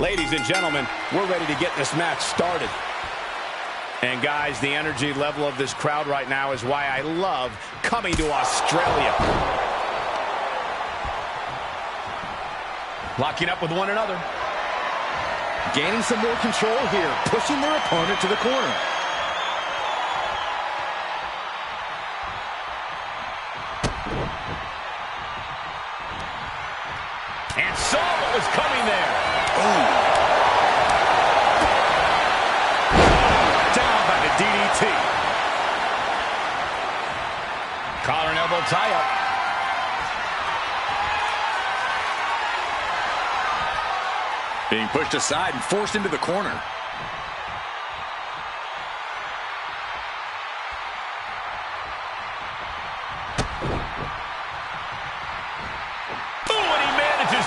Ladies and gentlemen, we're ready to get this match started. And guys, the energy level of this crowd right now is why I love coming to Australia. Locking up with one another. Gaining some more control here, pushing their opponent to the corner. And saw what was coming there. Ooh. Down by the DDT. Collar and elbow tie-up. Being pushed aside and forced into the corner.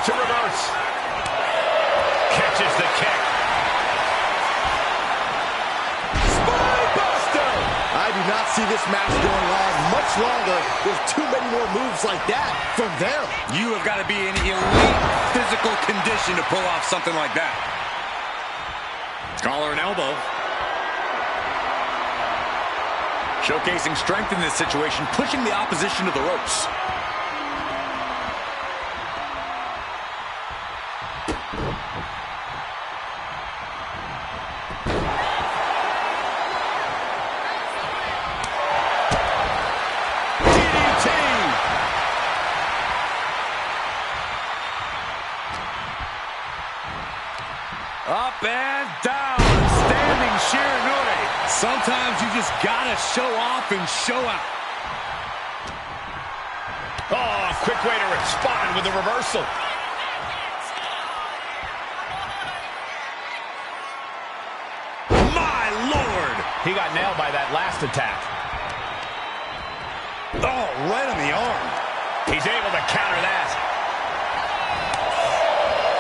To reverse. Catches the kick. Spinebuster! I do not see this match going on much longer. There's too many more moves like that from them. You have got to be in elite physical condition to pull off something like that. Collar and elbow. Showcasing strength in this situation, pushing the opposition to the ropes. Up and down, standing Shiranui. Sometimes you just gotta show off and show out. Oh, quick way to respond with a reversal. My Lord! He got nailed by that last attack. Oh, right on the arm. He's able to counter that.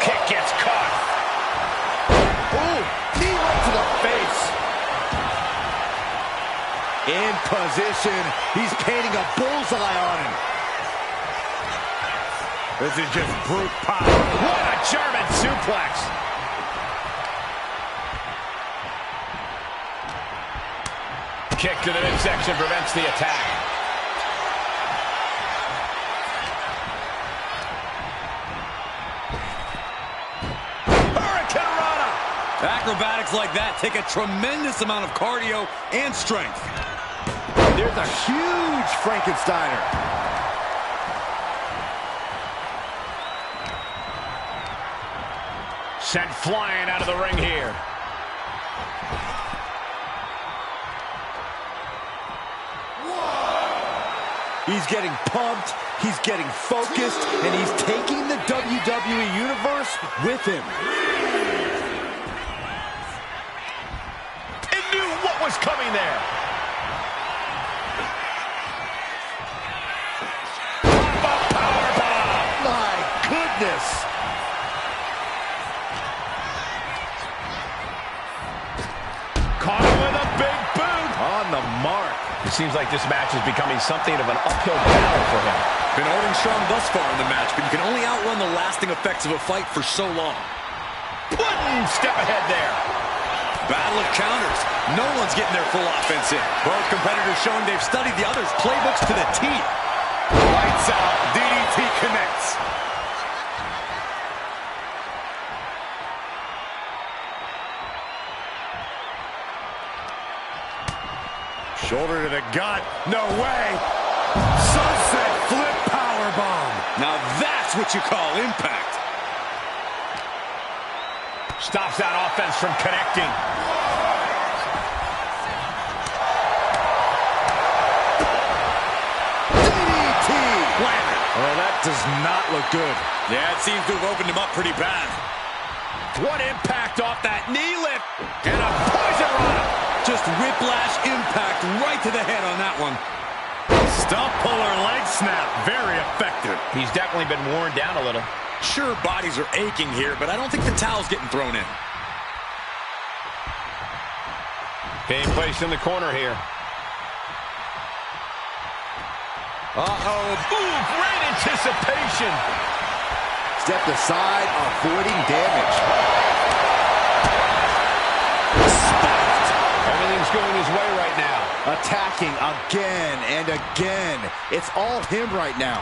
Kick gets caught. Ooh, knee right to the face. In position. He's painting a bullseye on him. This is just brute power. What a German suplex. Kick to the midsection prevents the attack. Acrobatics like that take a tremendous amount of cardio and strength. There's a huge Frankensteiner. Sent flying out of the ring here. He's getting pumped, he's getting focused, and he's taking the WWE Universe with him. Was coming there. Powerbomb! My goodness! Caught him with a big boot. On the mark. It seems like this match is becoming something of an uphill battle for him. Been holding strong thus far in the match, but you can only outrun the lasting effects of a fight for so long. One step ahead there. Battle of counters. No one's getting their full offense in. Both competitors showing they've studied the other's playbooks to the T. Lights out. DDT connects. Shoulder to the gut. No way. Sunset flip powerbomb. Now that's what you call impact. Stops that offense from connecting. DDT! Landed. Oh, that does not look good. Yeah, it seems to have opened him up pretty bad. What impact off that knee lift. And a poison rana. Just whiplash impact right to the head on that one. Stump puller leg snap. Very effective. He's definitely been worn down a little. Sure, bodies are aching here, but I don't think the towel's getting thrown in. Being placed in the corner here. Uh-oh. Ooh, great anticipation. Stepped aside, avoiding damage. going his way right now. Attacking again and again. It's all him right now.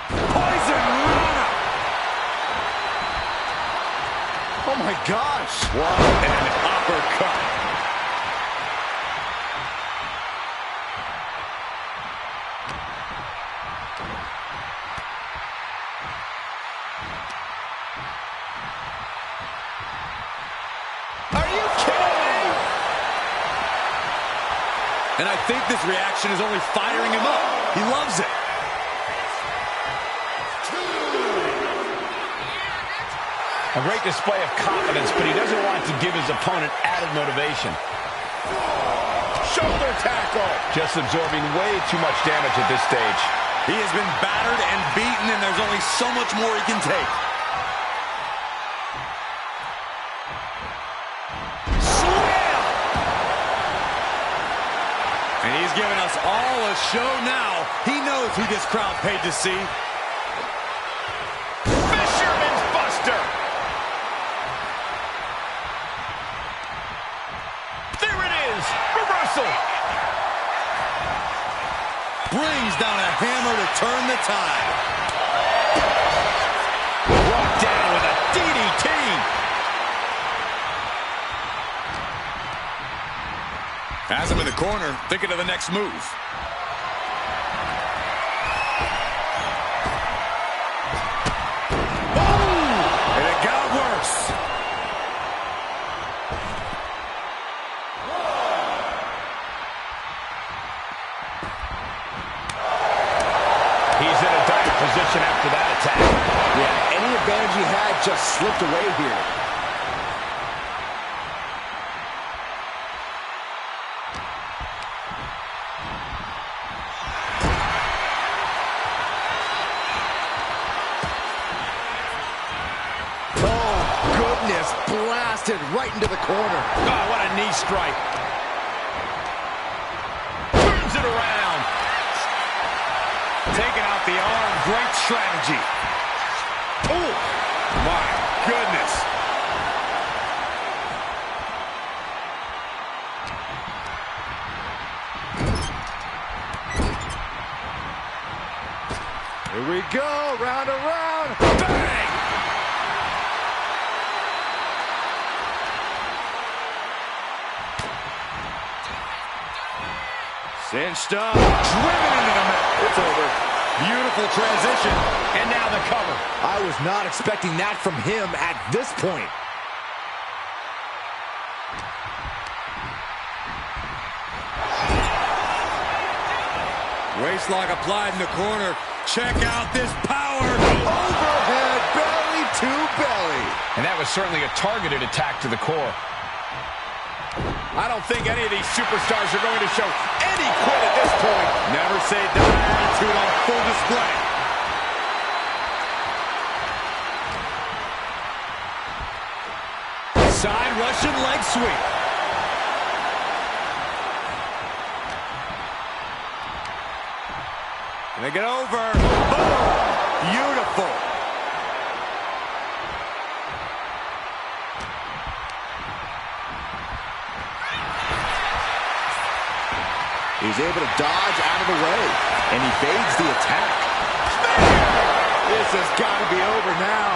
Poison Rana! Oh my gosh! What an uppercut! Are you kidding me? And I think this reaction is only firing him up. He loves it. A great display of confidence, but he doesn't want to give his opponent added motivation. Shoulder tackle. Just absorbing way too much damage at this stage. He has been battered and beaten, and there's only so much more he can take. Slam! And he's giving us all a show now. He knows who this crowd paid to see. Fisherman's Buster. There it is. Reversal. Brings down a hammer to turn the tide. Brought down with a DDT. Has him in the corner, thinking of the next move. Oh! And it got worse. He's in a dire position after that attack. Yeah, any advantage he had just slipped away here. Oh, goodness, blasted right into the corner. Oh, what a knee strike. Turns it around. Taking out the arm, great strategy. Oh, my goodness. Here we go, round and round. Bang! Cinched up, driven into the mat. It's over. Beautiful transition. And now the cover. I was not expecting that from him at this point. Waistlock applied in the corner. Check out this power. Overhead, belly to belly. And that was certainly a targeted attack to the core. I don't think any of these superstars are going to show any quit at this point. Never say die attitude on full display. Side Russian leg sweep. Can they get over? Boom! Beautiful. He's able to dodge out of the way, and he fades the attack. This has got to be over now.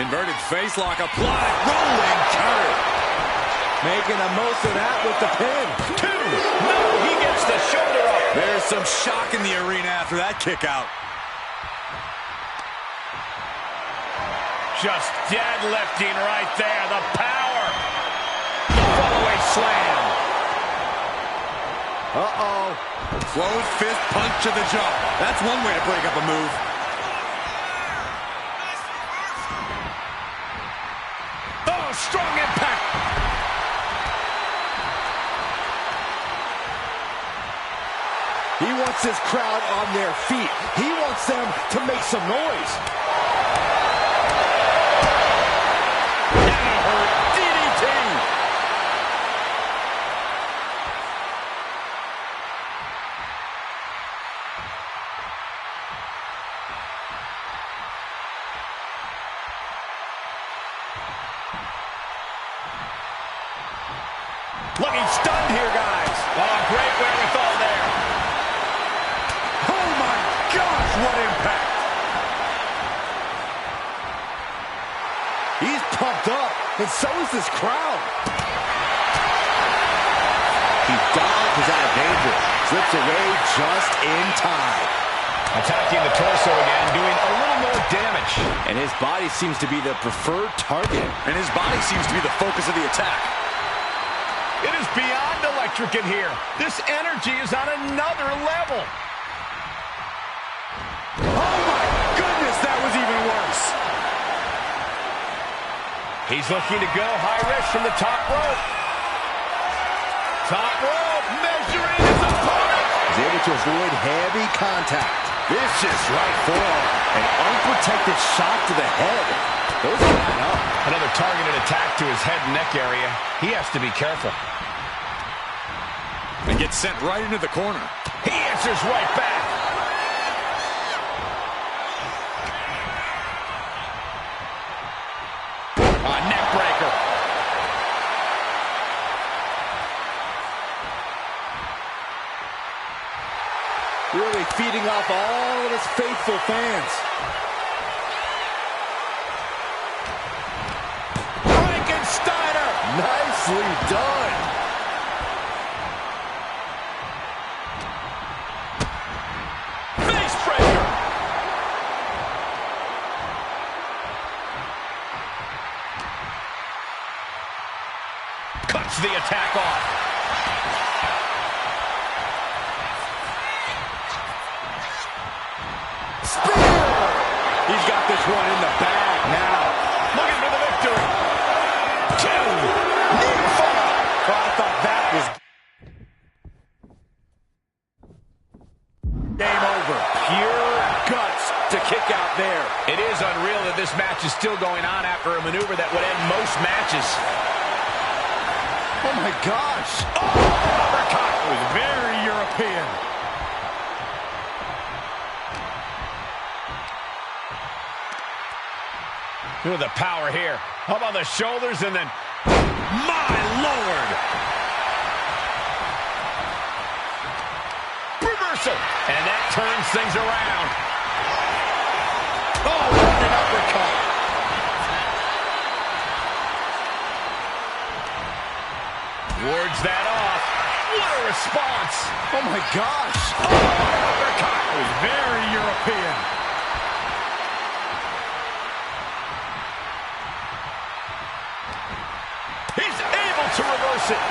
Inverted facelock applied. Rolling counter. Making the most of that with the pin. Two. No, he gets the shoulder up. There's some shock in the arena after that kick out. Just deadlifting right there. The power. The fallaway slam. Uh-oh. Closed fist punch to the jaw. That's one way to break up a move. Oh, strong impact. He wants his crowd on their feet. He wants them to make some noise. He's stunned here, guys. Oh, great wherewithal there. Oh, my gosh, what impact. He's pumped up, and so is this crowd. He dodges out of danger, slips away just in time. Attacking the torso again, doing a little more damage. And his body seems to be the preferred target. And his body seems to be the focus of the attack. It is beyond electric in here. This energy is on another level. Oh, my goodness, that was even worse. He's looking to go high risk from the top rope. Top rope, measuring his opponent. He's able to avoid heavy contact. Vicious right forearm. An unprotected shot to the head. Those line up. Another targeted attack to his head and neck area. He has to be careful. And gets sent right into the corner. He answers right back. Neck breaker. Really feeding off all of his faithful fans. Frankensteiner. Nicely done. Face breaker. Cuts the attack off. He's got this one in the bag now. Looking for the victory. 2. Knee fall. Oh, I thought that was game over. Pure guts to kick out there. It is unreal that this match is still going on after a maneuver that would end most matches. Oh, my gosh. Oh, uppercut. It was very European. Look at the power here. How about the shoulders and then... My Lord! Reversal! And that turns things around. Oh, what an uppercut. Wards that off. What a response! Oh, my gosh. Oh, uppercut! It was very European. He's able to reverse it.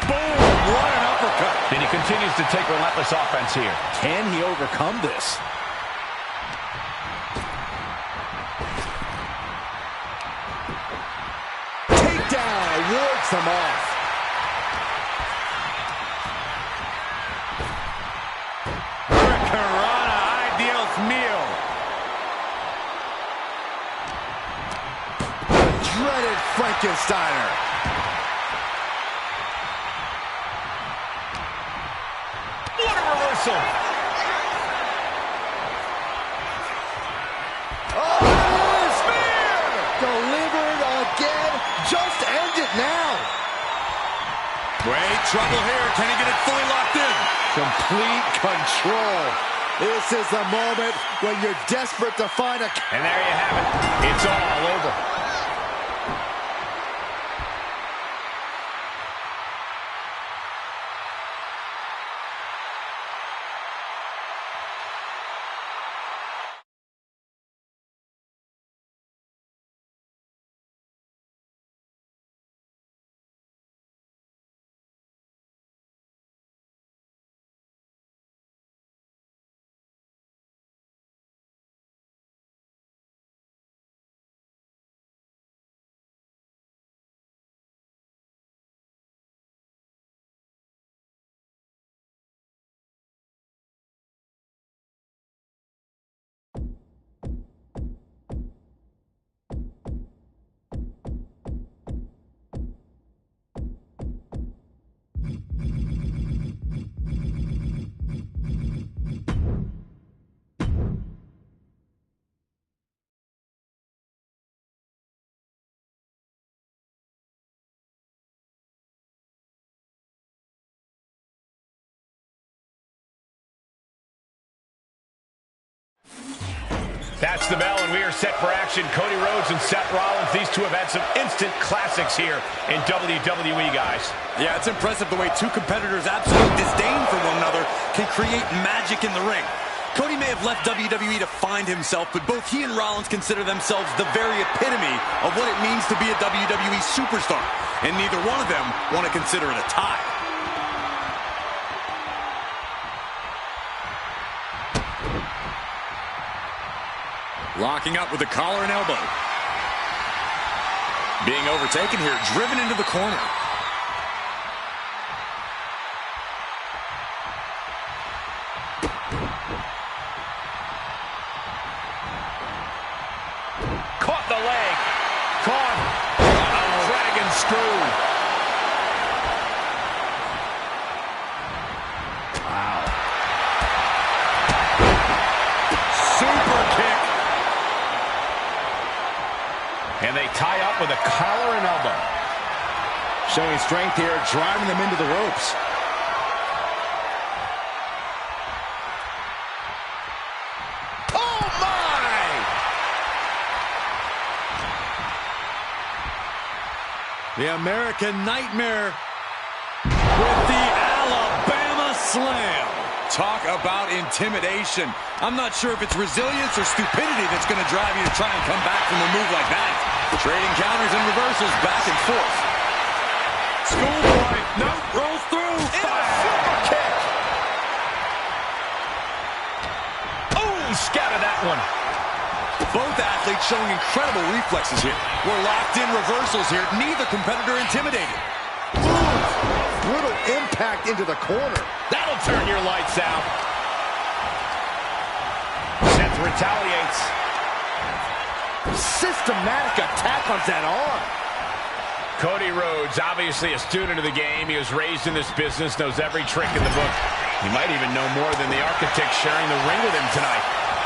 Boom, what an uppercut. And he continues to take relentless offense here. Can he overcome this? Takedown, wards them off. Hurricanrana, ideals meal. Dreaded Frankensteiner. What a reversal! Oh, spear! Delivered again. Just end it now. Great trouble here. Can he get it fully locked in? Complete control. This is the moment when you're desperate to find a... And there you have it. It's all over. That's the bell, and we are set for action. Cody Rhodes and Seth Rollins, these two have had some instant classics here in WWE, guys. Yeah, it's impressive the way two competitors absolutely disdain for one another can create magic in the ring. Cody may have left WWE to find himself, but both he and Rollins consider themselves the very epitome of what it means to be a WWE superstar. And neither one of them want to consider it a tie. Locking up with the collar and elbow. Being overtaken here, driven into the corner. Caught the leg. Caught. Uh-oh. Dragon screw. Wow. Super kick. And they tie up with a collar and elbow. Showing strength here, driving them into the ropes. Oh, my! The American Nightmare with the Alabama Slam. Talk about intimidation. I'm not sure if it's resilience or stupidity that's going to drive you to try and come back from a move like that. Trading counters and reversals back and forth. Schoolboy, no, rolls through. Super kick. Oh, scattered that one. Both athletes showing incredible reflexes here. We're locked in reversals here. Neither competitor intimidated. Brutal impact into the corner. That'll turn your lights out. Seth retaliates. Systematic attack on that arm. Cody Rhodes, obviously a student of the game. He was raised in this business, knows every trick in the book. He might even know more than the architect sharing the ring with him tonight.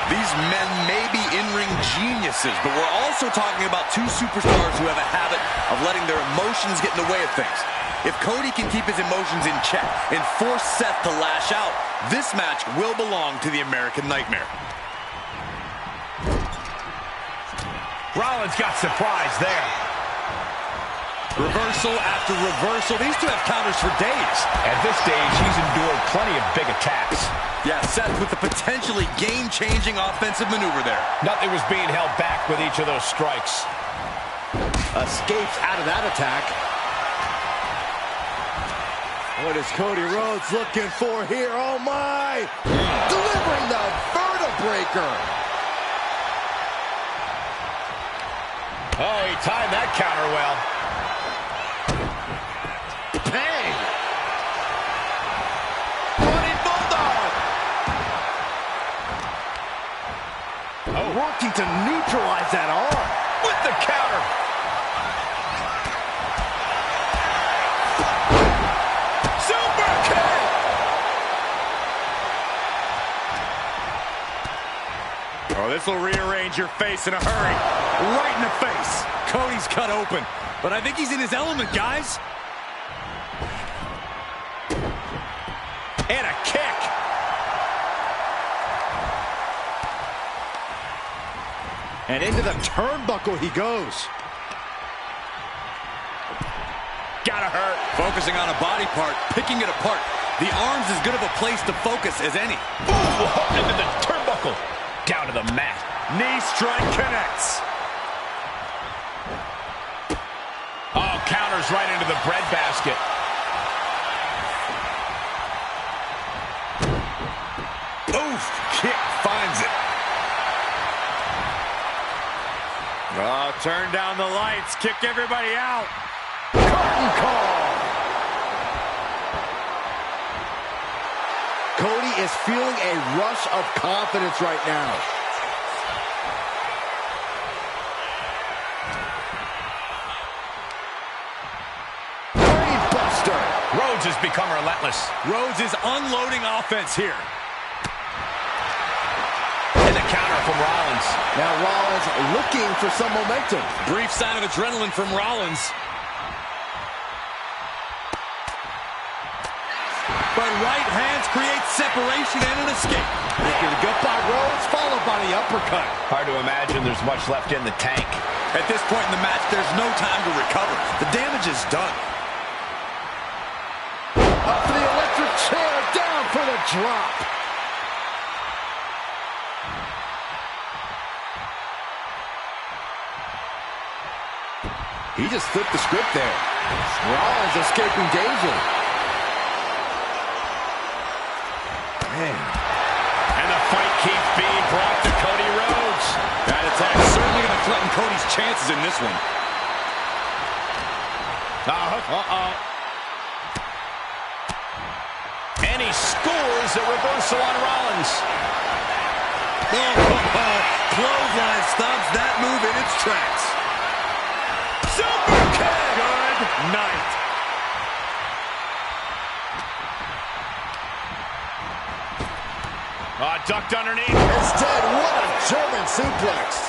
These men may be in-ring geniuses, but we're also talking about two superstars who have a habit of letting their emotions get in the way of things. If Cody can keep his emotions in check and force Seth to lash out, this match will belong to the American Nightmare. Rollins got surprised there. Reversal after reversal. These two have counters for days. At this stage, he's endured plenty of big attacks. Yeah, Seth with the potentially game-changing offensive maneuver there. Nothing was being held back with each of those strikes. Escapes out of that attack. What is Cody Rhodes looking for here? Oh, my! Delivering the vertebreaker. Oh, he timed that counter well. Bang! Running bulldog! Oh, Working to neutralize that arm. with the counter. Super kick! Oh, this will rearrange your face in a hurry. Right in the face. Cody's cut open. But I think he's in his element, guys. And a kick. And into the turnbuckle he goes. Gotta hurt. Focusing on a body part, picking it apart. The arm's as good of a place to focus as any. Ooh, hooked into the turnbuckle. Down to the mat. Knee strike connects. Oh, counters right into the breadbasket. Oof, kick finds it. Oh, turn down the lights, kick everybody out. Curtain call. Cody is feeling a rush of confidence right now. Brainbuster. Rhodes has become relentless. Rhodes is unloading offense here. And the counter from Rollins. Now Rollins looking for some momentum. Brief sign of adrenaline from Rollins. But but right hands create separation and an escape. Looking to gut by Rhodes, followed by the uppercut. Hard to imagine there's much left in the tank. At this point in the match, there's no time to recover. The damage is done. Up for the electric chair, down for the drop. He just flipped the script there. Rollins escaping danger. Man. And the fight keeps being brought to Cody Rhodes. That attack certainly going to threaten Cody's chances in this one. And he scores a reversal on Rollins. Clothesline stops that move in its tracks. Super kick! Good night. Ducked underneath. Instead, what a German suplex.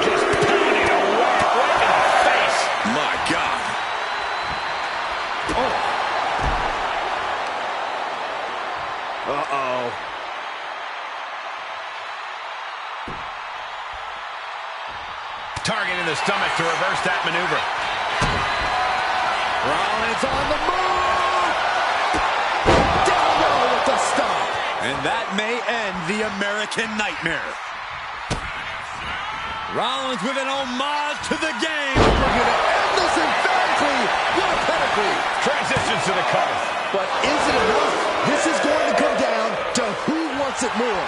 Just pounding away right in the face. My God. Oh. Uh-oh. Targeting the stomach to reverse that maneuver. Rollins on the move! Down low with the stop! And that may end the American Nightmare. Rollins with an homage to the game. We're going to end this emphatically. What a pedigree! Transitions to the cover. But is it enough? This is going to come down to who wants it more.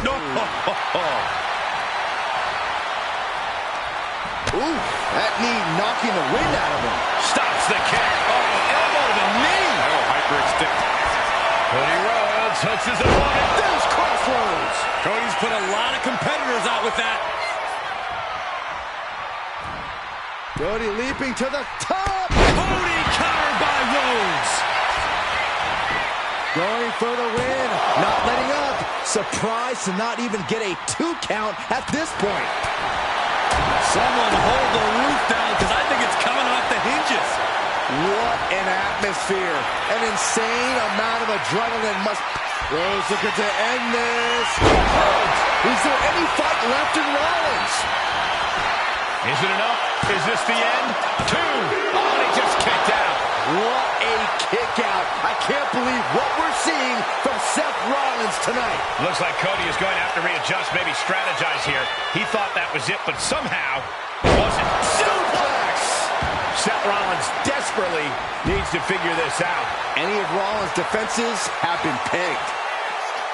No. Ooh, that knee knocking the wind out of him. Stops the kick. Oh, elbow to the knee. Oh, hyperextend. Cody Rhodes hooks his opponent. There's Crossroads. Cody's put a lot of competitors out with that. Cody leaping to the top. Cody countered by Rhodes. Going for the win. Not letting up. Surprised to not even get a 2 count at this point. Someone hold the roof down because I think it's coming off the hinges. What an atmosphere. An insane amount of adrenaline must... Rhodes looking to end this. Is there any fight left in Rollins? Is it enough? Is this the end? 2. Oh, and he just kicked out. What a kick out. I can't believe what we're seeing from Seth Rollins tonight. Looks like Cody is going to have to readjust, maybe strategize here. He thought that was it, but somehow it wasn't. Suplex! Seth Rollins desperately needs to figure this out. Any of Rollins' defenses have been pegged.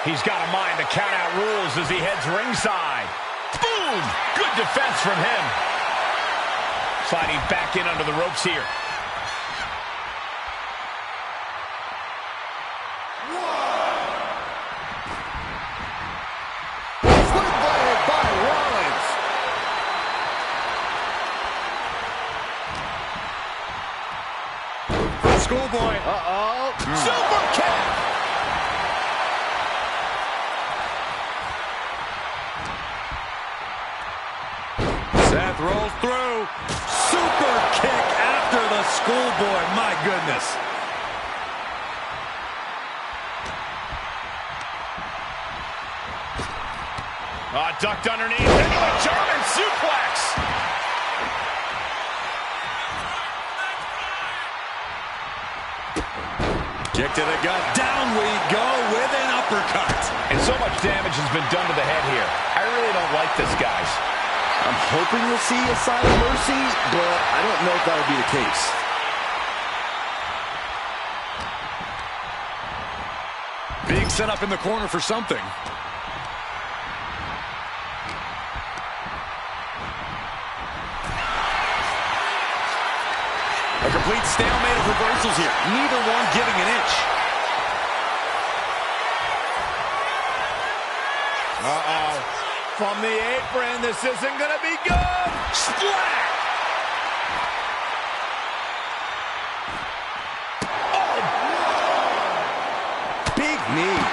He's got to mind the count-out rules as he heads ringside. Boom! Good defense from him. Sliding back in under the ropes here. Swingblade by Rollins. Schoolboy. Uh-oh. Super kick. Seth rolls through. Super kick after the schoolboy. My goodness. Ducked underneath into a German suplex. Kick to the gut. Down we go with an uppercut. And so much damage has been done to the head here. I really don't like this, guys. I'm hoping we'll see a sign of mercy, but I don't know if that'll be the case. Being set up in the corner for something. A complete stalemate of reversals here. Neither one giving an inch. Uh-oh. From the apron, this isn't going to be good. Splat! big knee.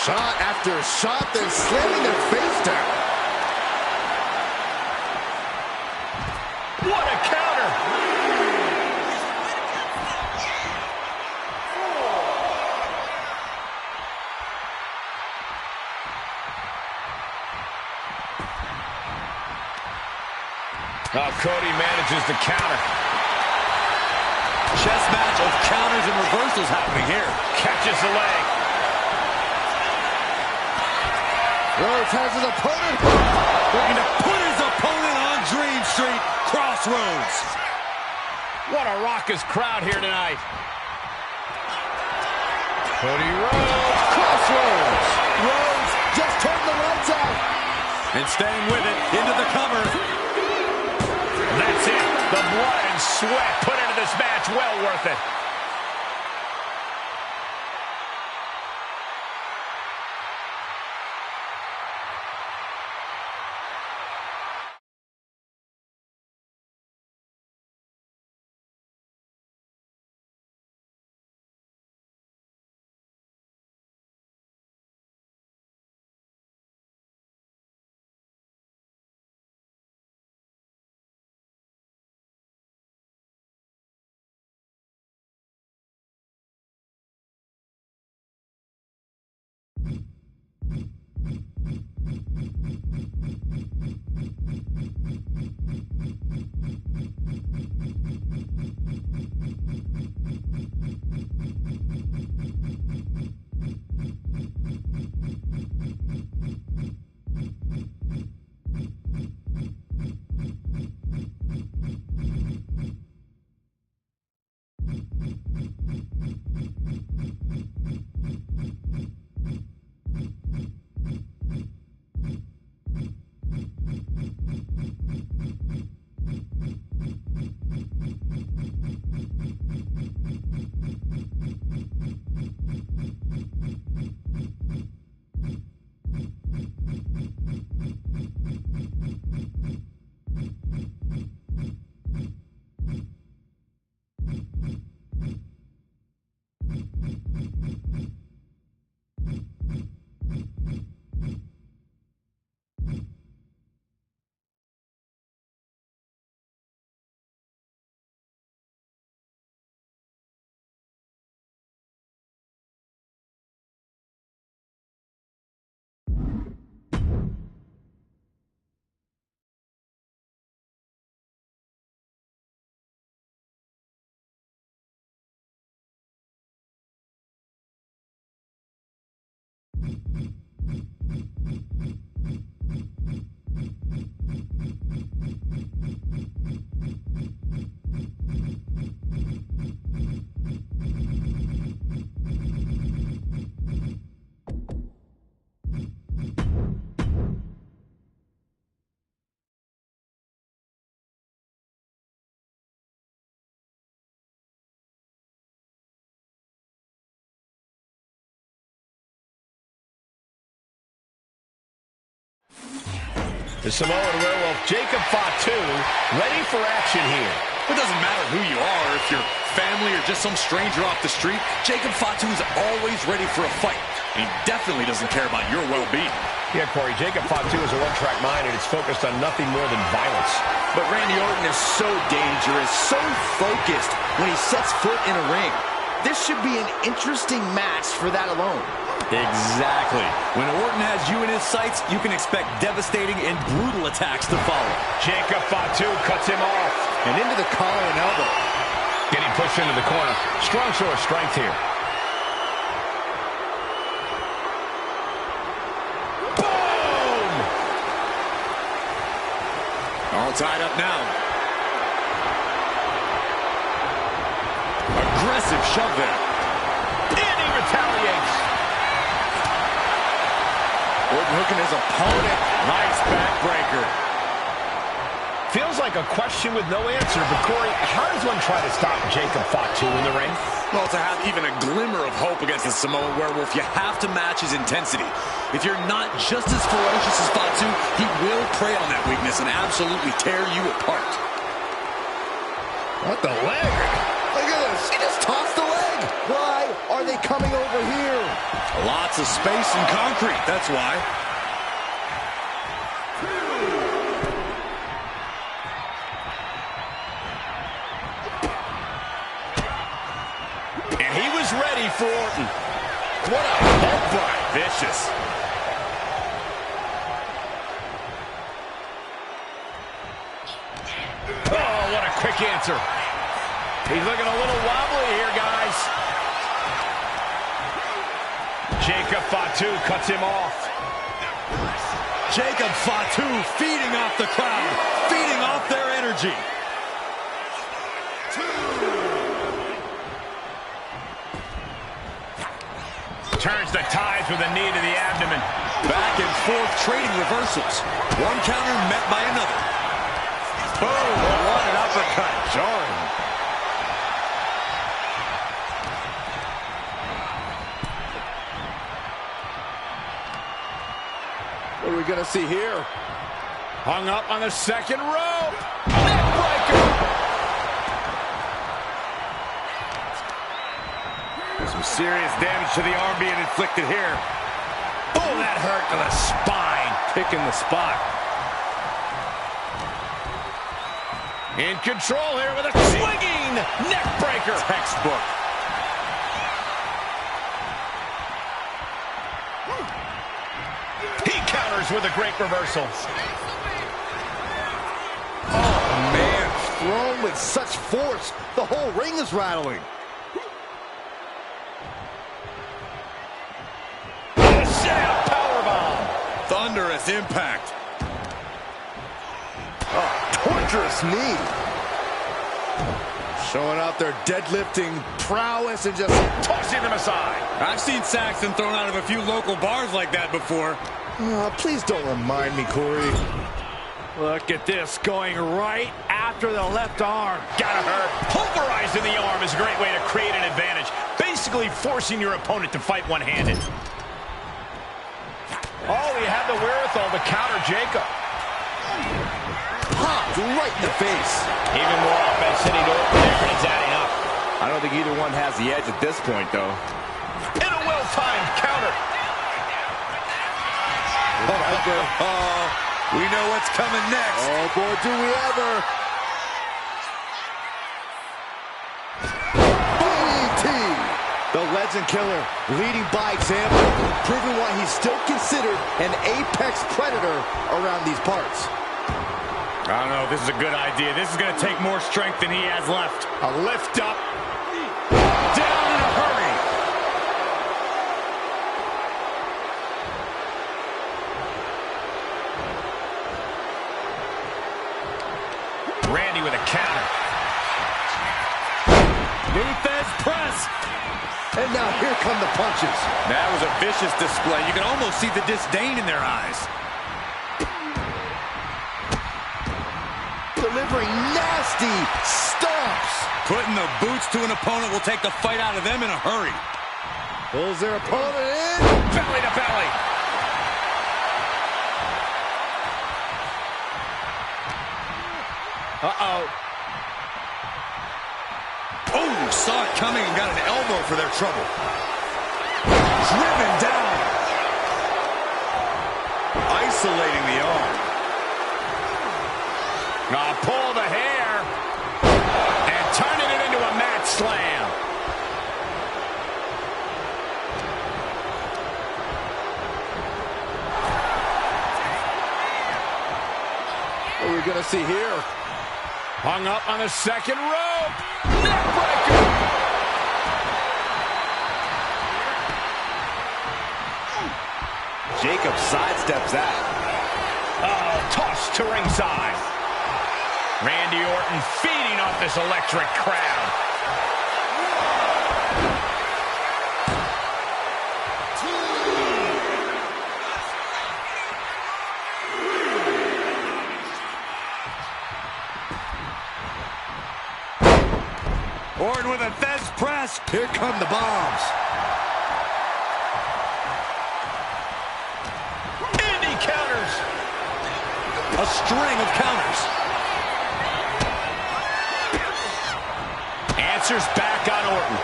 Shot after shot, then slamming their face down. What a counter! Oh, Cody manages to counter. Chess match of counters and reversals happening here. Catches the leg. Rhodes has his opponent. Looking to put his opponent on Dream Street. Crossroads. What a raucous crowd here tonight. Cody Rhodes. Crossroads. Rhodes just turned the lights out. And staying with it into the cover. That's it. The blood and sweat put into this match. Well worth it. The Samoan Werewolf, Jacob Fatu, ready for action here. It doesn't matter who you are, if you're family or just some stranger off the street, Jacob Fatu is always ready for a fight. And he definitely doesn't care about your well-being. Yeah, Corey, Jacob Fatu is a one-track mind, and it's focused on nothing more than violence. But Randy Orton is so dangerous, so focused when he sets foot in a ring. This should be an interesting match for that alone. Exactly. When Orton has you in his sights, you can expect devastating and brutal attacks to follow. Jacob Fatu cuts him off. And into the collar and elbow. Getting pushed into the corner. Strong show of strength here. Boom! All tied up now. Aggressive shove there. And he retaliates. Orton hooking his opponent. Nice backbreaker. Feels like a question with no answer, but Corey, how does one try to stop Jacob Fatu in the ring? Well, to have even a glimmer of hope against the Samoan Werewolf, you have to match his intensity. If you're not just as ferocious as Fatu, he will prey on that weakness and absolutely tear you apart. What the leg? Look at this. He just tossed the leg. leg. Why are they coming over here? Lots of space and concrete, that's why. And he was ready for Orton. What a headbutt. Vicious. Oh, what a quick answer. He's looking a little wobbly here, guys. Jacob Fatu cuts him off. Jacob Fatu feeding off the crowd, feeding off their energy. Turns the tides with a knee to the abdomen. Back and forth trading reversals. One counter met by another. Boom, what an uppercut. Jarring. What are we going to see here? Hung up on the second rope. Neckbreaker. Some serious damage to the arm being inflicted here. Oh, that hurt to the spine. Picking the spot. In control here with a swinging neckbreaker. Textbook. He counters with a great reversal. Oh, man, thrown with such force, the whole ring is rattling. Thunderous impact. Oh, torturous knee. Showing out their deadlifting prowess and just Tossing them aside. I've seen Saxton thrown out of a few local bars like that before. please don't remind me, Corey. Look at this, going right after the left arm. Gotta hurt. Pulverizing the arm is a great way to create an advantage. Basically forcing your opponent to fight one-handed. Oh, he had the wherewithal to counter Jacob. Popped right in the face. Even more offense hitting Orton there, and it's adding up. I don't think either one has the edge at this point, though. And a well-timed counter. We know what's coming next. Oh, boy, do we ever. DDT. The Legend Killer leading by example, proving why he's still considered an apex predator around these parts. I don't know if this is a good idea. This is going to take more strength than he has left. A lift up. Down in a hurry. Randy with a counter. Luthez press. And now here come the punches. That was a vicious display. You can almost see the disdain in their eyes. Delivering nasty stomps. Putting the boots to an opponent will take the fight out of them in a hurry. Pulls their opponent in. Belly to belly. Uh-oh. Oh, saw it coming and got an elbow for their trouble. Driven down. Isolating the arm. Pull the hair. And turning it into a mat slam. What are we going to see here? Hung up on the second rope. Neckbreaker. Jacob sidesteps that. Oh, tossed to ringside. Randy Orton feeding off this electric crowd. Orton with a Thez press. Here come the bombs. And he counters. A string of counters. Answers back on Orton.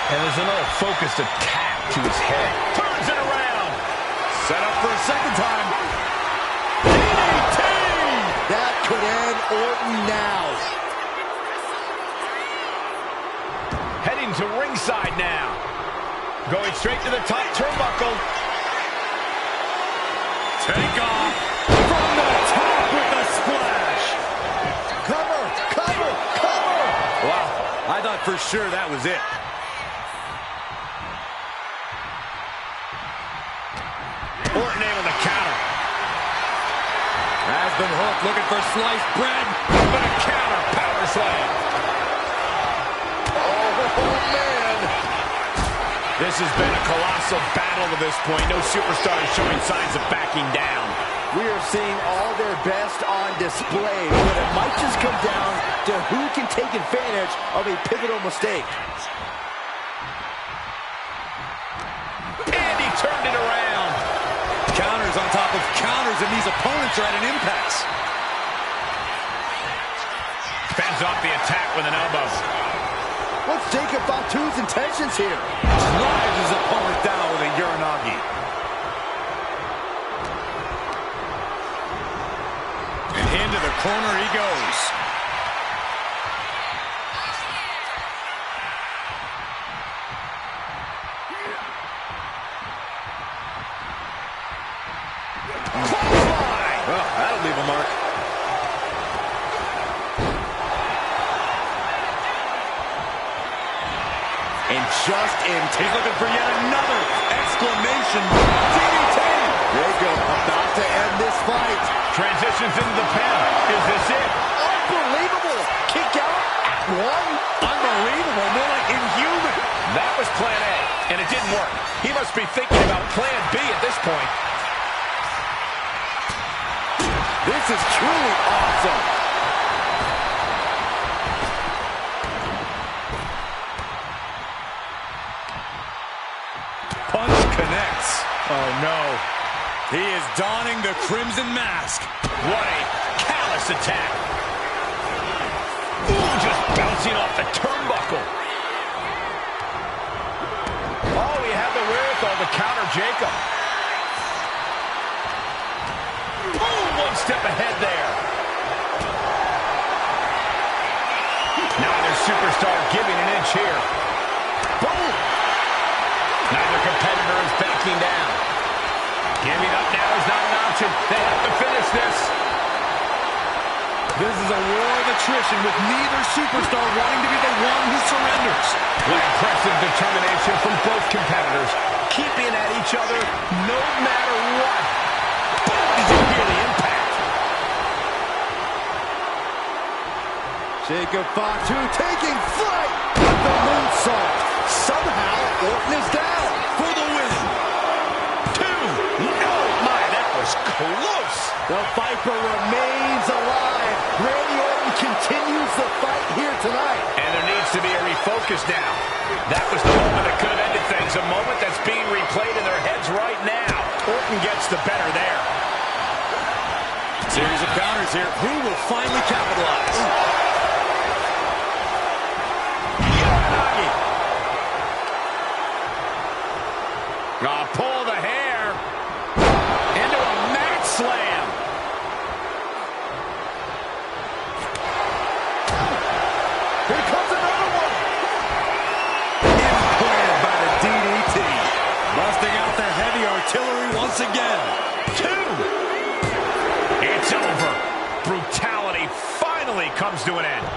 And there's another focused attack to his head. Turns it around. Set up for a second time. DDT! That could end Orton now. Heading to ringside now. Going straight to the top turnbuckle. Take off from the top with a splash. Cover, cover, cover. Wow, I thought for sure that was it. Orton able to counter. Has been hooked, looking for sliced bread. But a counter power slam. Oh, man. This has been a colossal battle to this point. No superstar is showing signs of backing down. We are seeing all their best on display, but it might just come down to who can take advantage of a pivotal mistake. And he turned it around. Counters on top of counters, and these opponents are at an impasse. Fends off the attack with an elbow. What's Jacob Fatu's intentions here? Drives his opponent down with a Uranagi. And into the corner he goes. Well, that'll leave a mark. And just in time. He's looking for yet another exclamation DDT. Jacob about to end this fight. Transitions into the pin. Is this it? Unbelievable. Kick out at one. Unbelievable, more like inhuman. That was plan A, and it didn't work. He must be thinking about plan B at this point. This is truly awesome. Punch connects. Oh, no. He is donning the crimson mask. What a callous attack. Ooh, just bouncing off the turnbuckle. Oh, he had the wherewithal to counter Jacob. Ooh, one step ahead there. Neither superstar giving an inch here. Boom! Neither competitor is backing down. Giving up now is not an option. They have to finish this. This is a war of attrition with neither superstar wanting to be the one who surrenders. What impressive determination from both competitors, keeping at each other no matter what. Did you hear the impact? Jacob Fatu taking flight with the moonsault. Somehow, Orton is down For the win. Two. No, my, that was close. The Viper remains alive. Randy Orton continues the fight here tonight. And there needs to be a refocus now. That was the moment that could have ended things. A moment that's being replayed in their heads right now. Orton gets the better there. Series of counters here. Who will finally capitalize? Uranagi. Pull the hair. Into a mat slam. Here comes another one. Implanted by the DDT. Busting out the heavy artillery once again. Two. It's over. Brutality finally comes to an end.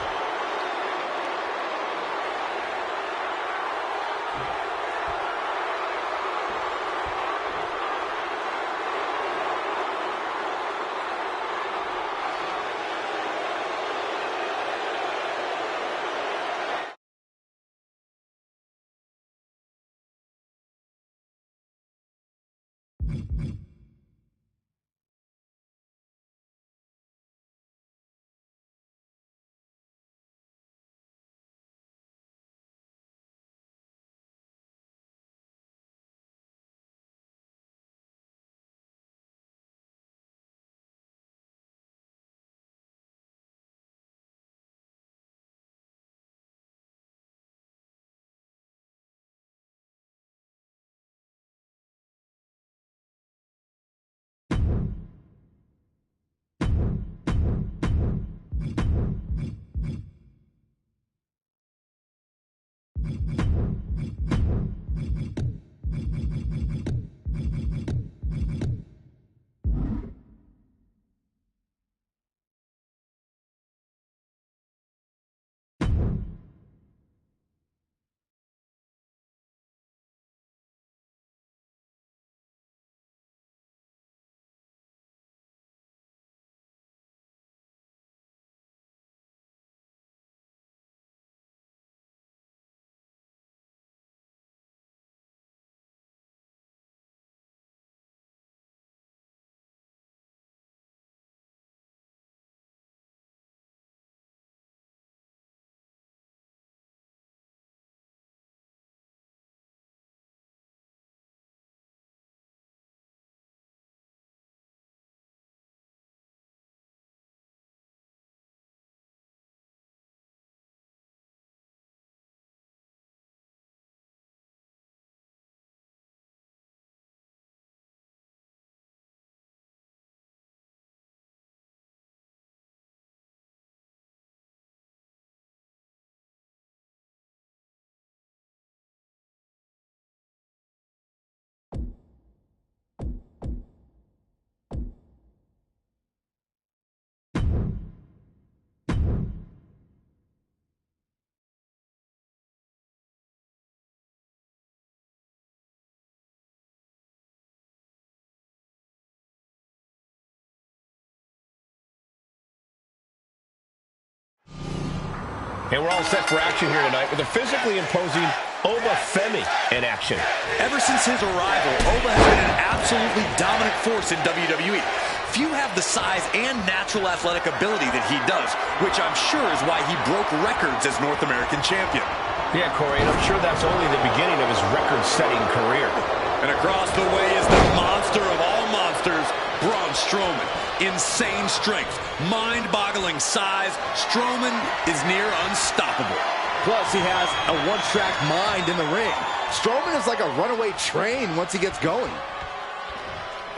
And we're all set for action here tonight with a physically imposing Obafemi in action. Ever since his arrival, Oba has been an absolutely dominant force in WWE. Few have the size and natural athletic ability that he does, which I'm sure is why he broke records as North American champion. Yeah, Corey, and I'm sure that's only the beginning of his record-setting career. And across the way is the monster of all monsters, Braun Strowman. Insane strength, mind-boggling size. Strowman is near unstoppable. Plus, he has a one-track mind in the ring. Strowman is like a runaway train once he gets going.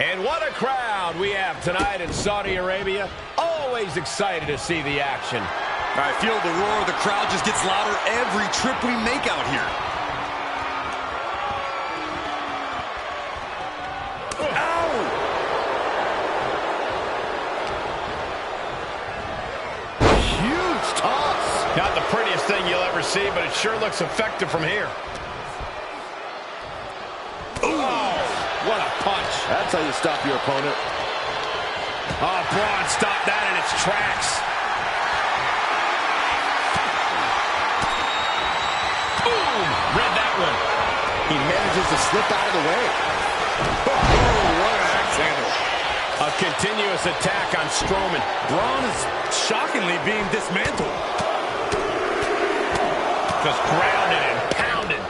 And what a crowd we have tonight in Saudi Arabia. Always excited to see the action. I feel the roar of the crowd just gets louder every trip we make out here. Not the prettiest thing you'll ever see, but it sure looks effective from here. Oh, what a punch. That's how you stop your opponent. Oh, Braun stopped that in its tracks. Boom! Read that one. He manages to slip out of the way. Oh, what an axe handle. A continuous attack on Strowman. Braun is shockingly being dismantled. Just grounded and pounded.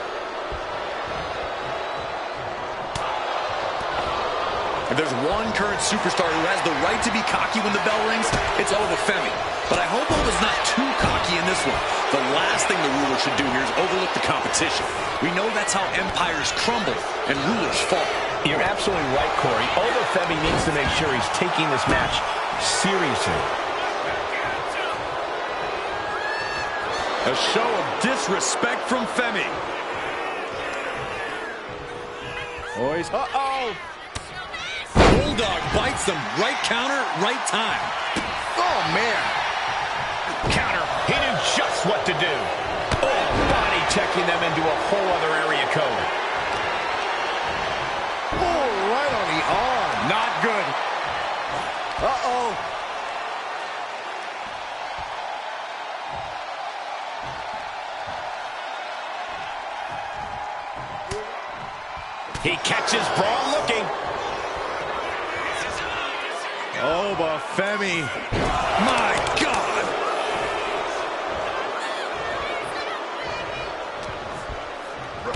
If there's one current superstar who has the right to be cocky when the bell rings, it's Obafemi. But I hope Oba's not too cocky in this one. The last thing the ruler should do here is overlook the competition. We know that's how empires crumble and rulers fall. You're absolutely right, Corey. Obafemi needs to make sure he's taking this match seriously. A show of disrespect from Femi. Uh-oh. Bulldog bites them. Right counter, right time. Oh, man. Counter. He knew just what to do. Oh, body checking them into a whole other area code. Oh, right on the arm. Not good. Uh-oh. He catches Braun looking. Obafemi. My God.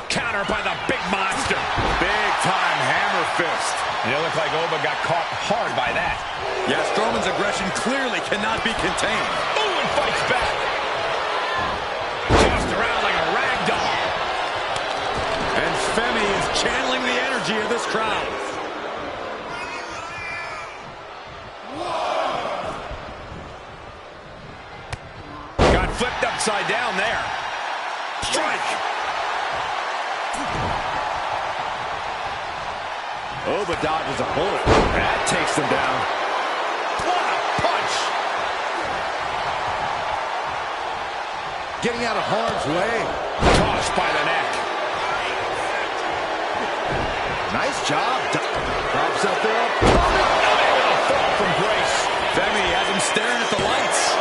Counter by the big monster. Big time hammer fist. And it looked like Oba got caught hard by that. Yeah, Strowman's aggression clearly cannot be contained. Oh, and fights back. Tossed around like a rag doll. And Femi is channeling the energy of this crowd. Got flipped upside down there. Strike. Oba dodges a bullet. That takes him down. What a punch. Getting out of harm's way. Tossed by the neck. Nice job. Drops up there. A fall from grace. Femi has him staring at the lights.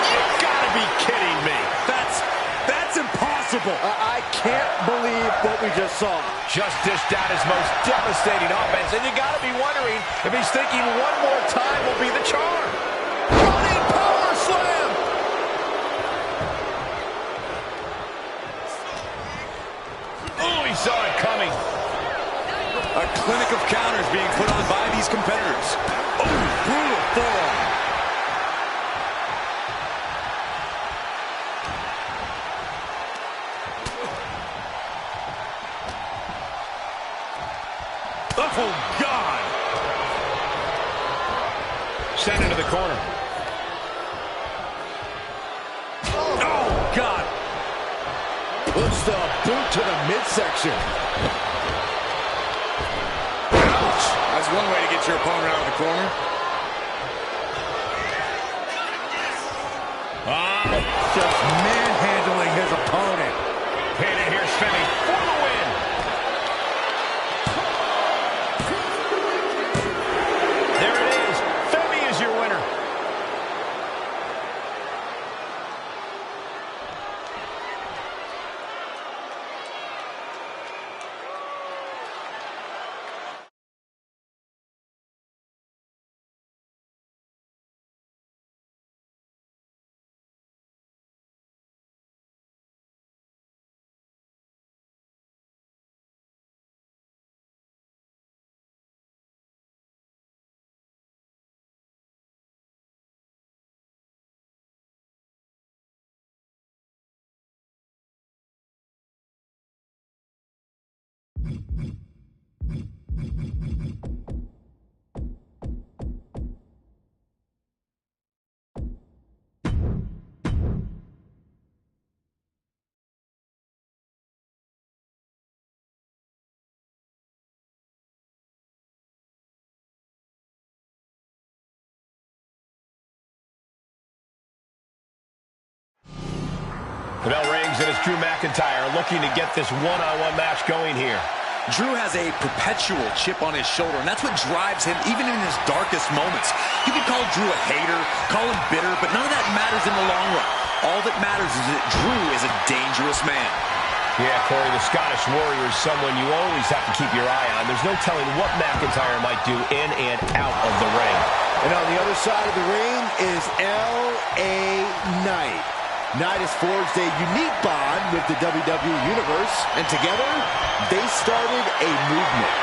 You gotta be kidding me. That's impossible. I can't believe what we just saw. Just dished out his most devastating offense, and you gotta be wondering if he's thinking one more time will be the charm. Running power slam. Oh, he saw it coming. A clinic of counters being put on by these competitors. Oh, brutal forearm. Oh, God. Sent into the corner. Oh, God. Puts the boot to the midsection. Ouch. That's one way to get your opponent out of the corner. Just manhandling his opponent. And here's Femi for the win. There it is. Femi is your winner. The bell rings, and it's Drew McIntyre looking to get this one-on-one match going here. Drew has a perpetual chip on his shoulder, and that's what drives him even in his darkest moments. You can call Drew a hater, call him bitter, but none of that matters in the long run. All that matters is that Drew is a dangerous man. Yeah, Corey, the Scottish Warrior is someone you always have to keep your eye on. There's no telling what McIntyre might do in and out of the ring. And on the other side of the ring is L.A. Knight. Knight has forged a unique bond with the WWE Universe, and together, they started a movement.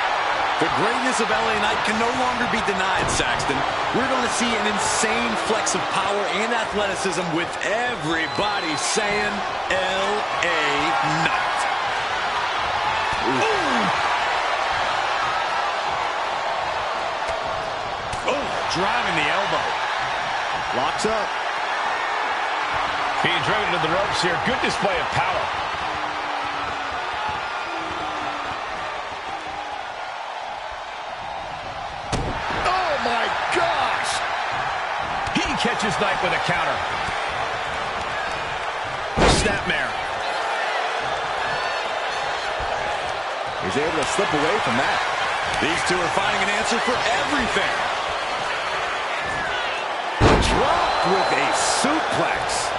The greatness of LA Knight can no longer be denied, Saxton. We're going to see an insane flex of power and athleticism with everybody saying LA Knight. Oh, driving the elbow. Locks up. Being driven to the ropes here. Good display of power. Oh, my gosh! He catches Knight with a counter. Snapmare. He's able to slip away from that. These two are finding an answer for everything. Dropped with a suplex.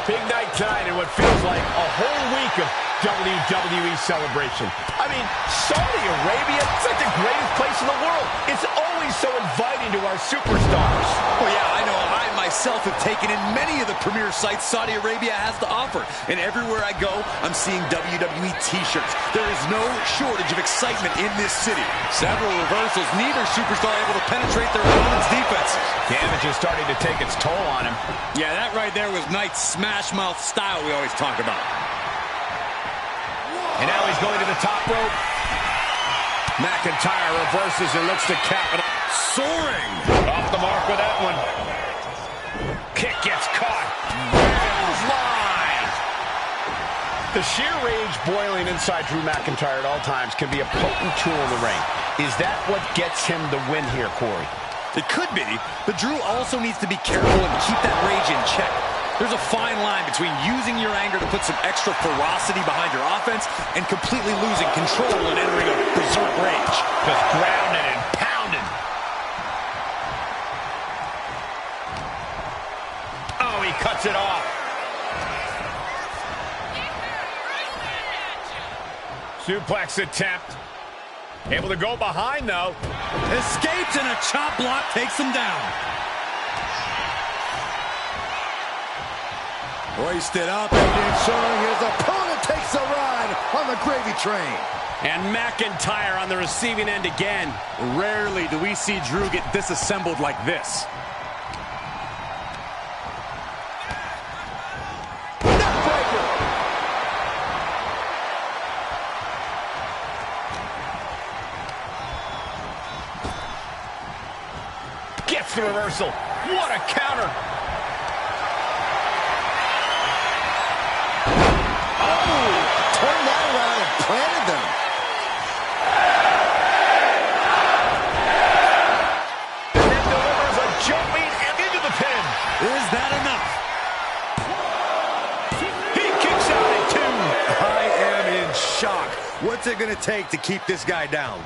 Big night tonight in what feels like a whole week of WWE celebration. I mean, Saudi Arabia, it's like the greatest place in the world. It's always so inviting to our superstars. Well, yeah, I know. I myself have taken in many of the premier sites Saudi Arabia has to offer. And everywhere I go, I'm seeing WWE T-shirts. There is no shortage of excitement in this city. Several reversals, neither superstar able to penetrate their opponent's defense. Damage is starting to take its toll on him. Yeah, that right there was Knight's smash mouth style we always talk about. And now he's going to the top rope. McIntyre reverses and looks to cap it. Soaring. Off the mark with that one. Kick gets caught. Line. The sheer rage boiling inside Drew McIntyre at all times can be a potent tool in the ring. Is that what gets him the win here, Corey? It could be, but Drew also needs to be careful and keep that rage in check. There's a fine line between using your anger to put some extra ferocity behind your offense and completely losing control and entering a berserk rage. Just grounded and pounded. Oh, he cuts it off. Suplex attempt. Able to go behind, though. Escapes and a chop block takes him down. Hoisted up. And showing his opponent takes a ride on the gravy train. And McIntyre on the receiving end again. Rarely do we see Drew get disassembled like this. Gets the reversal. What a counter. Turned that around and planted them. And then delivers a jumping and into the pin. Is that enough? He kicks out at 2. I am in shock. What's it going to take to keep this guy down?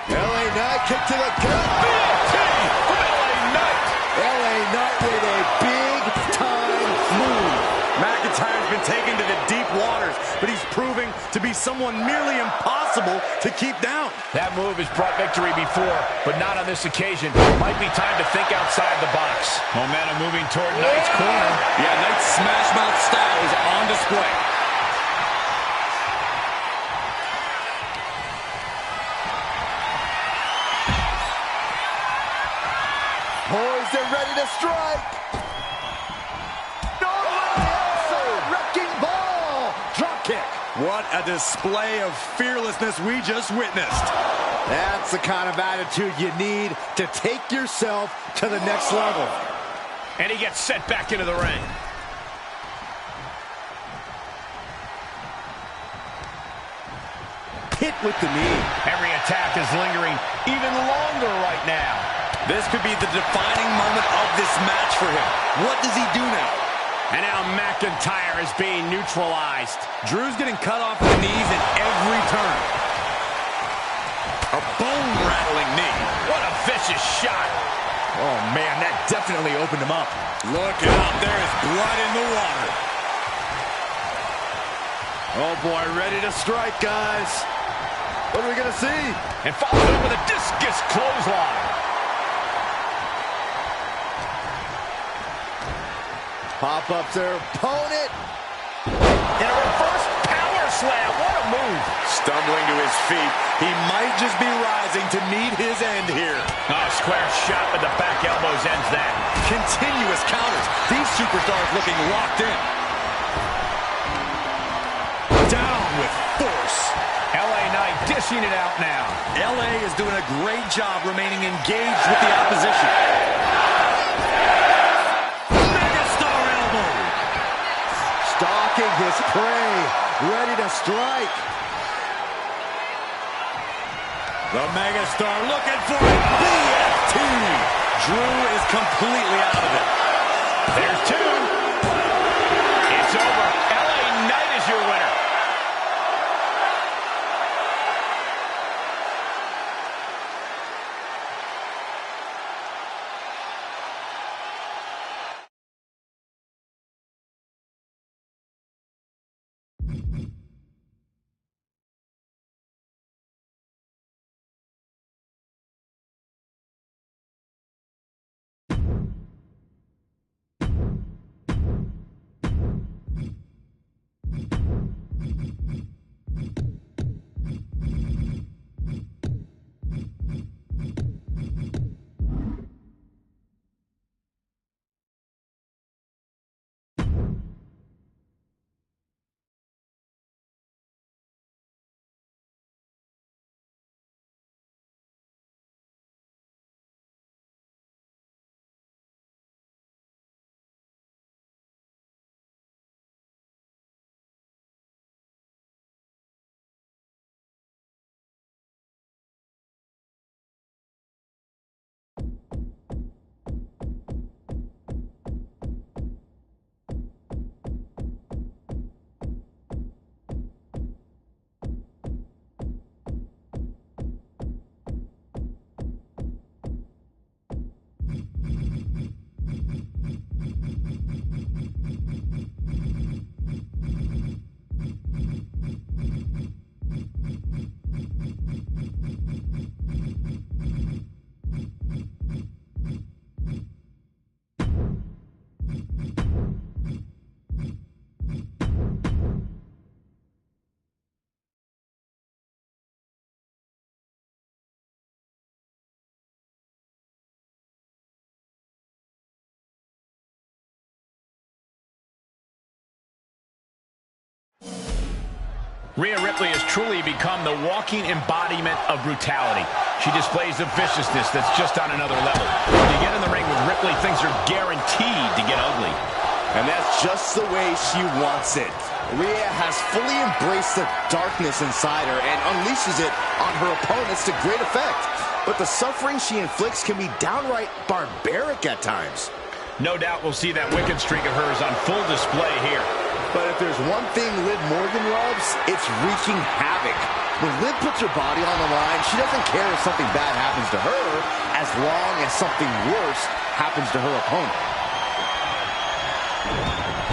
LA Knight kick to the gut. BFT from LA Knight. LA Knight with a big-time move. McIntyre's been taken to the deep waters, but he's proving to be someone merely impossible to keep down. That move has brought victory before, but not on this occasion. Might be time to think outside the box. Momentum moving toward Knight's corner. Yeah, Knight's smash mouth style is on display. Poised and ready to strike. Wrecking ball. Drop kick. What a display of fearlessness we just witnessed. That's the kind of attitude you need to take yourself to the next level. And he gets set back into the ring. Hit with the knee. Every attack is lingering even longer right now. This could be the defining moment of this match for him. What does he do now? And now McIntyre is being neutralized. Drew's getting cut off the knees at every turn. A bone-rattling knee. What a vicious shot. Oh, man, that definitely opened him up. Look out, there is blood in the water. Oh, boy, ready to strike, guys. What are we going to see? And followed up with a discus clothesline. Pop up their opponent. And a reverse power slam. What a move. Stumbling to his feet. He might just be rising to meet his end here. Oh, square shot with the back elbows ends that. Continuous counters. These superstars looking locked in. Down with force. LA Knight dishing it out now. LA is doing a great job remaining engaged with the opposition. Megastar elbow. Stalking his prey. Ready to strike. The Megastar looking for a BFT. Drew is completely out of it. There's two. It's over. LA Knight is your winner. Rhea Ripley has truly become the walking embodiment of brutality. She displays a viciousness that's just on another level. When you get in the ring with Ripley, things are guaranteed to get ugly. And that's just the way she wants it. Rhea has fully embraced the darkness inside her and unleashes it on her opponents to great effect. But the suffering she inflicts can be downright barbaric at times. No doubt we'll see that wicked streak of hers on full display here. But if there's one thing Liv Morgan loves, it's wreaking havoc. When Liv puts her body on the line, she doesn't care if something bad happens to her, as long as something worse happens to her opponent.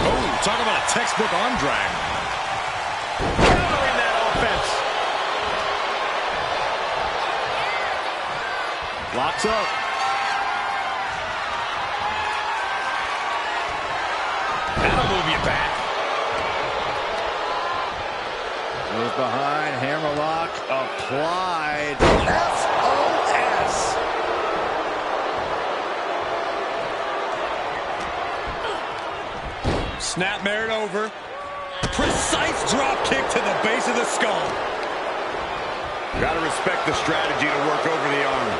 Oh, talk about a textbook arm drag. Countering that offense. Locks up. That'll move you back. Goes behind, hammerlock applied. SOS. Snapmare over. Precise drop kick to the base of the skull. Gotta respect the strategy to work over the arm.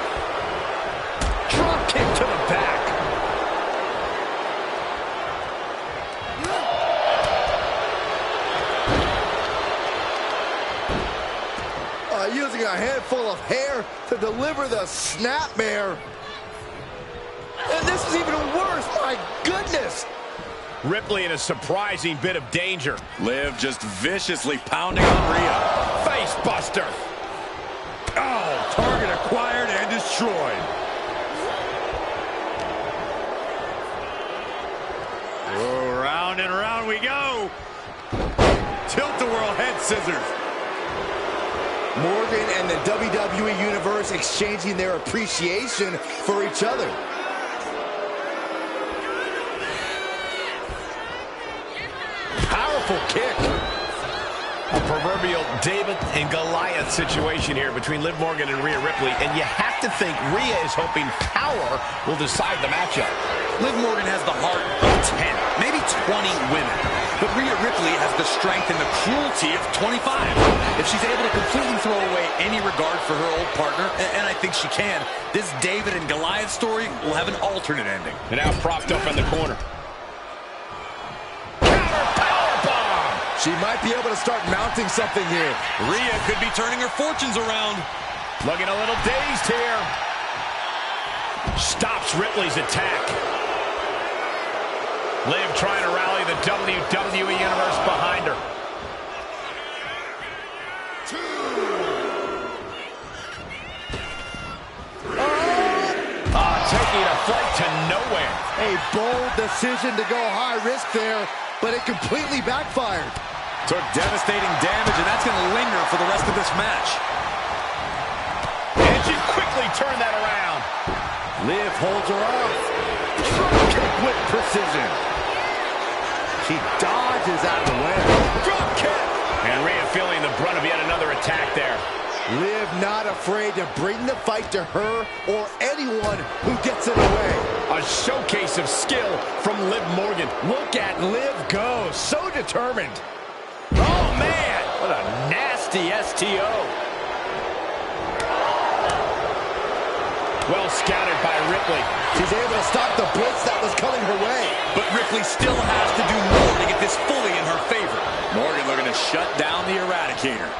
Drop kick to the back. Using a handful of hair to deliver the snapmare. And this is even worse, my goodness. Ripley in a surprising bit of danger. Liv just viciously pounding on Rhea. Face buster. Oh, target acquired and destroyed. Oh, round and round we go. Tilt-a-whirl head scissors. Morgan and the WWE Universe exchanging their appreciation for each other. Powerful kick. A proverbial David and Goliath situation here between Liv Morgan and Rhea Ripley, and you have to think Rhea is hoping power will decide the matchup. Liv Morgan has the heart of 10, maybe 20 women. But Rhea Ripley has the strength and the cruelty of 25. If she's able to completely throw away any regard for her old partner, and I think she can, this David and Goliath story will have an alternate ending. And now propped up in the corner. She might be able to start mounting something here. Rhea could be turning her fortunes around. Looking a little dazed here. Stops Ripley's attack. Liv trying to rally the WWE Universe behind her. Taking a flight to nowhere. A bold decision to go high risk there, but it completely backfired. Took devastating damage, and that's going to linger for the rest of this match. And she quickly turned that around. Liv holds her off. Drop kick with precision. She dodges out of the way. Drop kick. And Rhea feeling the brunt of yet another attack there. Liv not afraid to bring the fight to her or anyone who gets in the way. A showcase of skill from Liv Morgan. Look at Liv go, so determined. Oh, man, what a nasty STO. Well scouted by Ripley. She's able to stop the blitz that was coming her way. But Ripley still has to do more to get this fully in her favor. Morgan looking to shut down the Eradicator.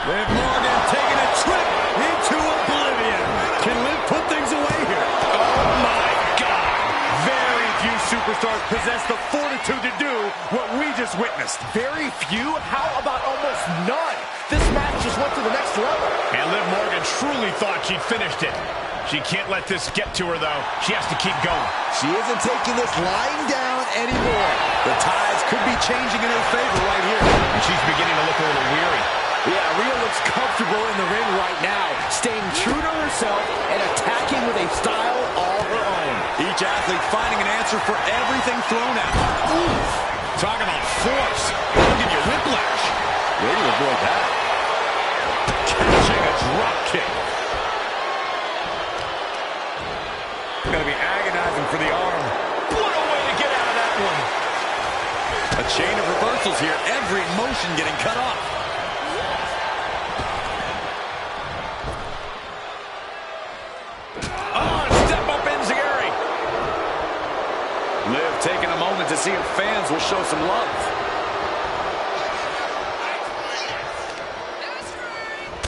Liv Morgan taking a trip into oblivion. Can Liv put things away here? Oh, my God. Very few superstars possess the fortitude to do what we just witnessed. Very few? How about almost none? This match just went to the next level. And Liv Morgan truly thought she'd finished it. She can't let this get to her, though. She has to keep going. She isn't taking this lying down anymore. The tides could be changing in her favor right here. And she's beginning to look a little weary. Yeah, Rhea looks comfortable in the ring right now, staying true to herself and attacking with a style all her own. Each athlete finding an answer for everything thrown at them. Oof. Talk about force. That'll give you whiplash. Way to avoid that. Catching a drop kick. Going to be agonizing for the arm. What a way to get out of that one. A chain of reversals here. Every motion getting cut off. Liv taking a moment to see if fans will show some love.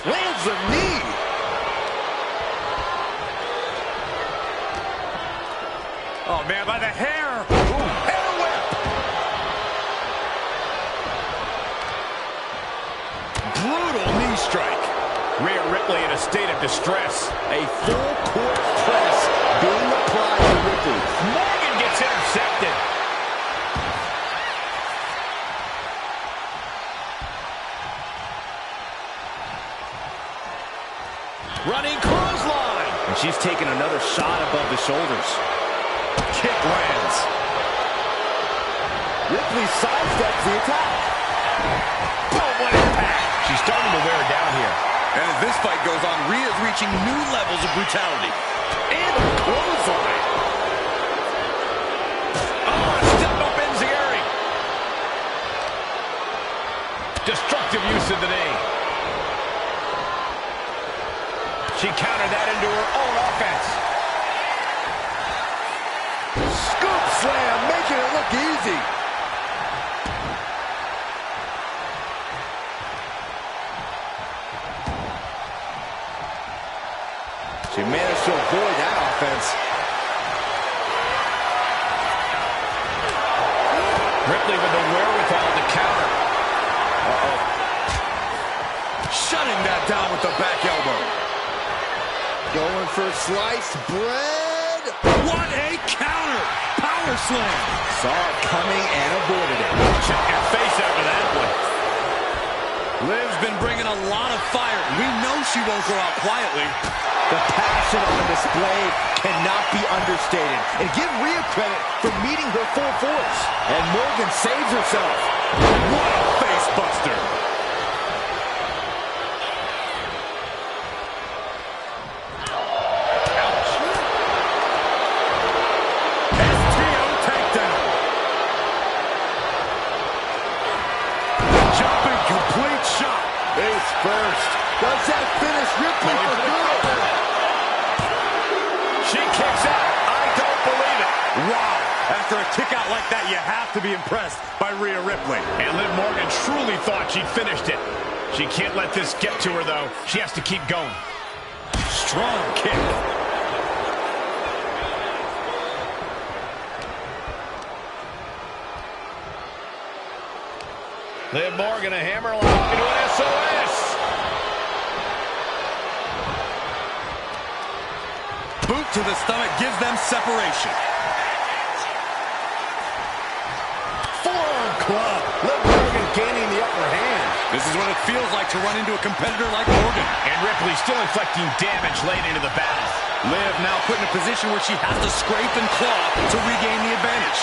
Lands a knee. Oh, man, by the hair. Ooh, hair whip. Brutal knee strike. Rhea Ripley in a state of distress. A full court press being applied to Ripley. Morgan gets intercepted. Running clothesline. And she's taking another shot above the shoulders. Kick lands. Ripley sidesteps the attack. Boom, what impact. She's starting to wear her down here. And as this fight goes on, Rhea's reaching new levels of brutality. And a clothesline. Oh, step up enziguri. to the knee. She countered that into her own offense. Scoop slam, making it look easy. She managed to avoid that offense. Ripley with the wherewithal to counter. Shutting that down with the back elbow. Going for sliced bread. What a counter! Power slam. Saw it coming and avoided it. Check your face after that one. Liv's been bringing a lot of fire. We know she won't go out quietly. The passion on display cannot be understated. And give Rhea credit for meeting her full force. And Morgan saves herself. What a face buster. Ouch. STO takedown. Jumping complete shot. Face first. Does that finish Ripley for good? She kicks out. I don't believe it. Wow. After a kick out like that, you have to be impressed by Rhea Ripley. And Liv Morgan truly thought she'd finished it. She can't let this get to her, though. She has to keep going. Strong kick. Liv Morgan, a hammerlock into an SOS. Boot to the stomach gives them separation. Forearm club. Liv Morgan gaining the upper hand. This is what it feels like to run into a competitor like Morgan. And Ripley still inflicting damage late into the battle. Liv now put in a position where she has to scrape and claw to regain the advantage.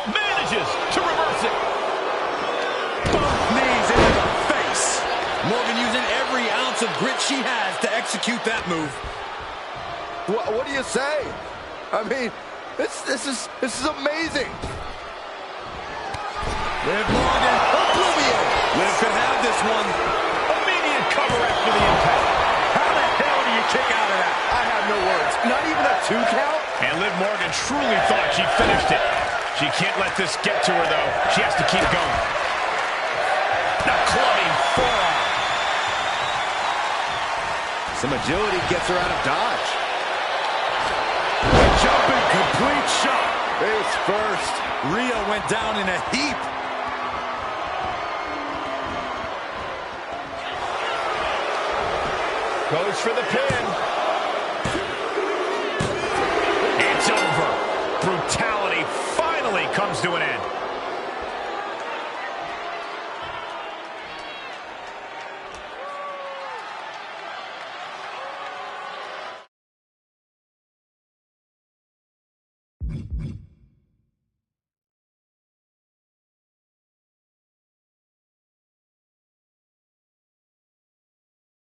Manages to reverse it. Both knees into the face. Morgan using every ounce of grit she has to execute that move. What do you say? I mean, this is amazing. Liv Morgan, Oblivion. Liv could have this one. Immediate cover after the impact. How the hell do you kick out of that? I have no words. Not even a 2 count? And Liv Morgan truly thought she'd finished it. She can't let this get to her, though. She has to keep going. The clubbing forearm. Some agility gets her out of dodge. Jumping complete shot. Face first. Rhea went down in a heap. Goes for the pin. It's over. Brutality finally comes to an end.